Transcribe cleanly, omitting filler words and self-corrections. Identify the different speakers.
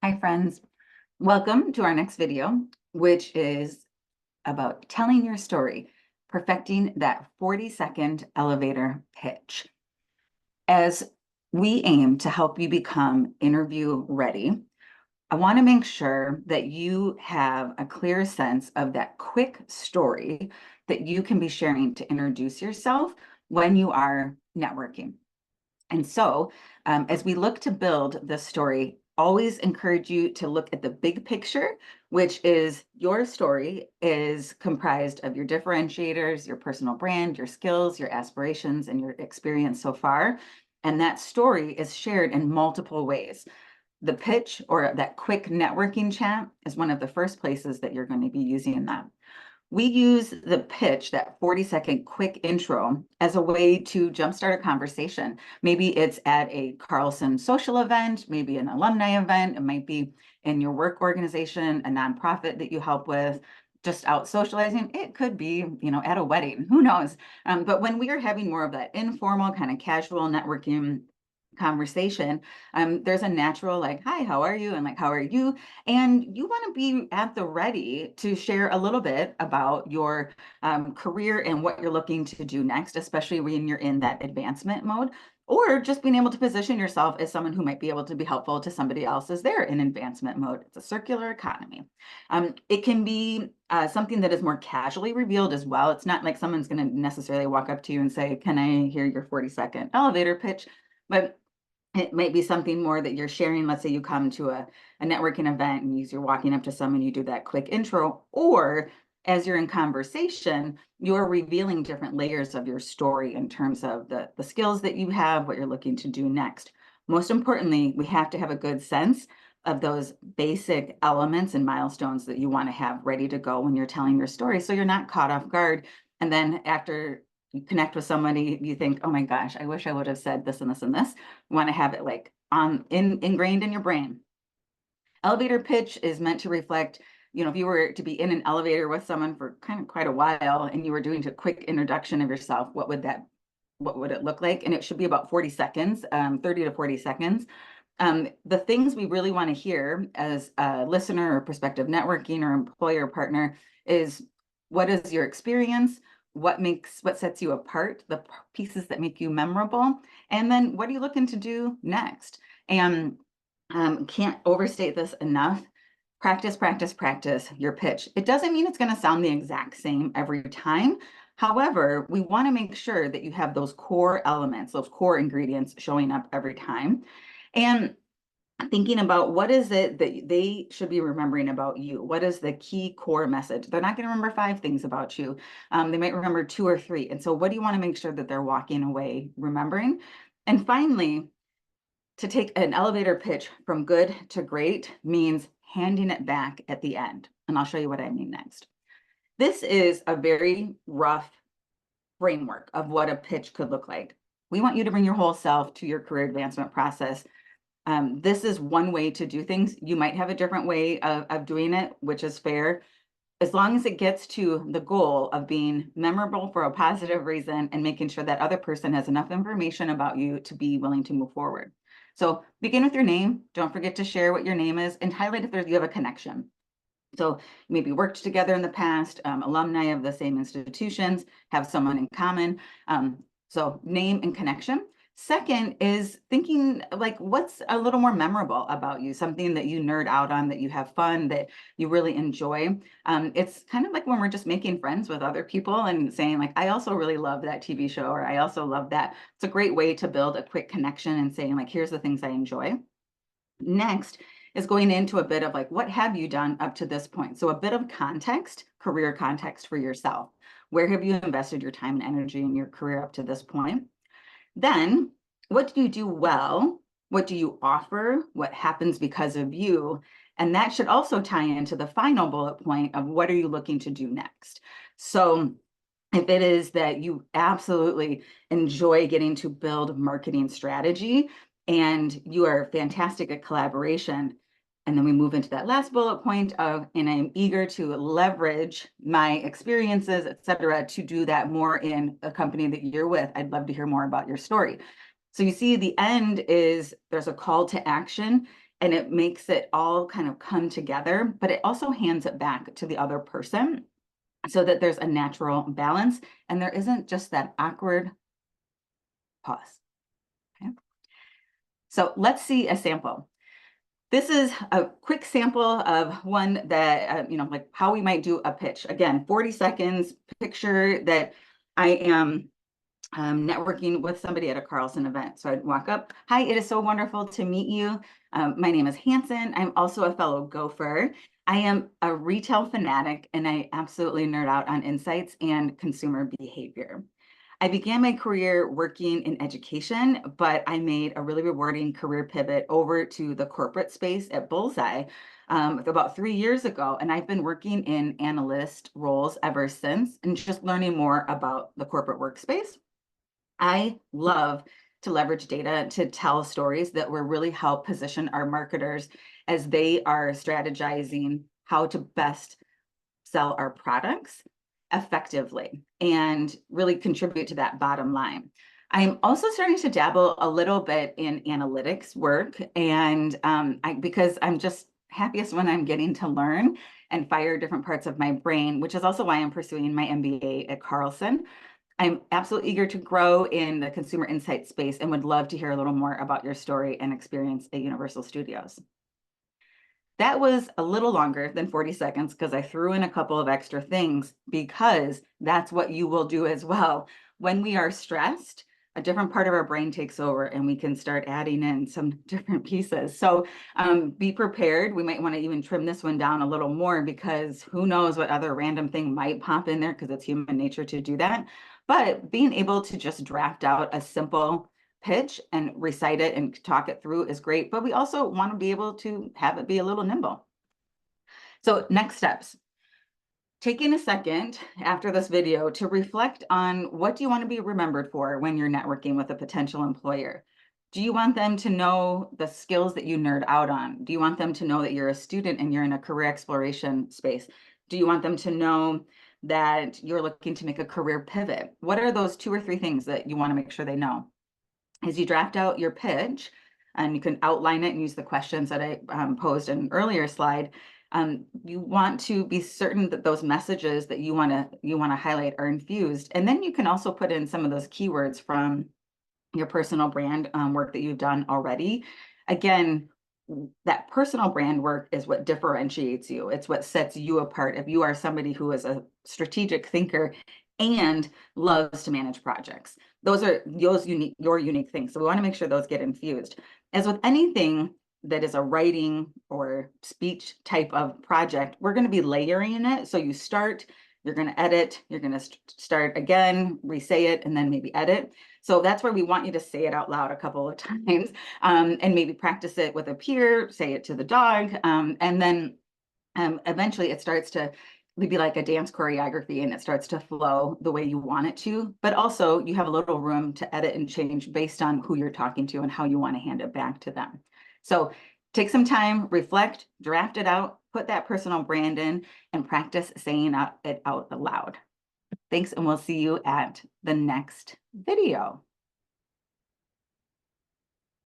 Speaker 1: Hi, friends. Welcome to our next video, which is about telling your story, perfecting that 40-second elevator pitch. As we aim to help you become interview ready, I want to make sure that you have a clear sense of that quick story that you can be sharing to introduce yourself when you are networking. And so, as we look to build this story, always encourage you to look at the big picture, which is your story is comprised of your differentiators, your personal brand, your skills, your aspirations, and your experience so far. And that story is shared in multiple ways. The pitch or that quick networking chat is one of the first places that you're going to be using that. We use the pitch, that 40-second quick intro, as a way to jumpstart a conversation. Maybe it's at a Carlson social event, maybe an alumni event, it might be in your work organization, a nonprofit that you help with, just out socializing. It could be, at a wedding, who knows? But when we are having more of that informal, kind of casual networking conversation, there's a natural like, hi, how are you? And like, how are you? And you want to be at the ready to share a little bit about your career and what you're looking to do next, especially when you're in that advancement mode, or just being able to position yourself as someone who might be able to be helpful to somebody else as they're in advancement mode. It's a circular economy. It can be something that is more casually revealed as well. It's not like someone's going to necessarily walk up to you and say, can I hear your 40-second elevator pitch? But it might be something more that you're sharing. Let's say you come to a networking event and you're walking up to someone, you do that quick intro, or as you're in conversation, you're revealing different layers of your story in terms of the skills that you have, what you're looking to do next. Most importantly, we have to have a good sense of those basic elements and milestones that you want to have ready to go when you're telling your story, so you're not caught off guard. And then after you connect with somebody, you think, oh my gosh, I wish I would have said this and this and this. You want to have it like ingrained in your brain. Elevator pitch is meant to reflect, if you were to be in an elevator with someone for kind of quite a while and you were doing a quick introduction of yourself, what would it look like? And it should be about 40 seconds, 30 to 40 seconds. The things we really want to hear as a listener or prospective networking or employer partner is, what is your experience? What sets you apart, the pieces that make you memorable, and then what are you looking to do next? And can't overstate this enough. Practice, practice, practice your pitch. It doesn't mean it's going to sound the exact same every time. However, we want to make sure that you have those core elements, those core ingredients showing up every time. And thinking about what is it that they should be remembering about you? What is the key core message? They're not going to remember 5 things about you. They might remember 2 or 3. And so what do you want to make sure that they're walking away remembering? And finally, to take an elevator pitch from good to great means handing it back at the end. And I'll show you what I mean next. This is a very rough framework of what a pitch could look like. We want you to bring your whole self to your career advancement process. This is one way to do things. You might have a different way of doing it, which is fair, as long as it gets to the goal of being memorable for a positive reason and making sure that other person has enough information about you to be willing to move forward. So begin with your name. Don't forget to share what your name is and highlight if you have a connection. So maybe worked together in the past, alumni of the same institutions, have someone in common. So name and connection. Second is thinking like, what's a little more memorable about you, something that you nerd out on, that you have fun, that you really enjoy. It's kind of like when we're just making friends with other people and saying like, I also really love that TV show, or I also love that. It's a great way to build a quick connection and saying like, here's the things I enjoy. Next is going into a bit of like, what have you done up to this point? So a bit of context, career context for yourself. Where have you invested your time and energy in your career up to this point? Then, what do you do well? What do you offer? What happens because of you? And that should also tie into the final bullet point of what are you looking to do next? So if it is that you absolutely enjoy getting to build marketing strategy and you are fantastic at collaboration, and then we move into that last bullet point of, and I'm eager to leverage my experiences, et cetera, to do that more in a company that you're with. I'd love to hear more about your story. So you see the end is there's a call to action, and it makes it all kind of come together, but it also hands it back to the other person so that there's a natural balance and there isn't just that awkward pause. Okay. So let's see a sample. This is a quick sample of one that, like how we might do a pitch. Again, 40 seconds, picture that I am networking with somebody at a Carlson event. So I'd walk up, hi, it is so wonderful to meet you. My name is Hanson. I'm also a fellow gopher. I am a retail fanatic and I absolutely nerd out on insights and consumer behavior. I began my career working in education, but I made a really rewarding career pivot over to the corporate space at Bullseye about 3 years ago. And I've been working in analyst roles ever since and just learning more about the corporate workspace. I love to leverage data to tell stories that will really help position our marketers as they are strategizing how to best sell our products effectively and really contribute to that bottom line. I'm also starting to dabble a little bit in analytics work, and because I'm just happiest when I'm getting to learn and fire different parts of my brain, which is also why I'm pursuing my MBA at Carlson. I'm absolutely eager to grow in the consumer insight space and would love to hear a little more about your story and experience at Universal Studios. That was a little longer than 40 seconds because I threw in a couple of extra things because that's what you will do as well. When we are stressed, a different part of our brain takes over and we can start adding in some different pieces. So be prepared. We might want to even trim this one down a little more because who knows what other random thing might pop in there because it's human nature to do that. But being able to just draft out a simple pitch and recite it and talk it through is great, but we also want to be able to have it be a little nimble. So next steps. Taking a second after this video to reflect on what do you want to be remembered for when you're networking with a potential employer? Do you want them to know the skills that you nerd out on? Do you want them to know that you're a student and you're in a career exploration space? Do you want them to know that you're looking to make a career pivot? What are those 2 or 3 things that you want to make sure they know? As you draft out your pitch, and you can outline it and use the questions that I posed in an earlier slide, you want to be certain that those messages that you want to highlight are infused. And then you can also put in some of those keywords from your personal brand work that you've done already. Again, that personal brand work is what differentiates you. It's what sets you apart. If you are somebody who is a strategic thinker and loves to manage projects, those are your unique things. So we want to make sure those get infused. As with anything that is a writing or speech type of project, we're going to be layering it. So you start, you're going to edit, you're going to start again, re-say it, and then maybe edit. So that's why we want you to say it out loud a couple of times and maybe practice it with a peer, say it to the dog, and then eventually it starts to be like a dance choreography and it starts to flow the way you want it to, but also you have a little room to edit and change based on who you're talking to and how you want to hand it back to them. So take some time, reflect, draft it out, put that personal brand in, and practice saying it out loud. Thanks, and we'll see you at the next video.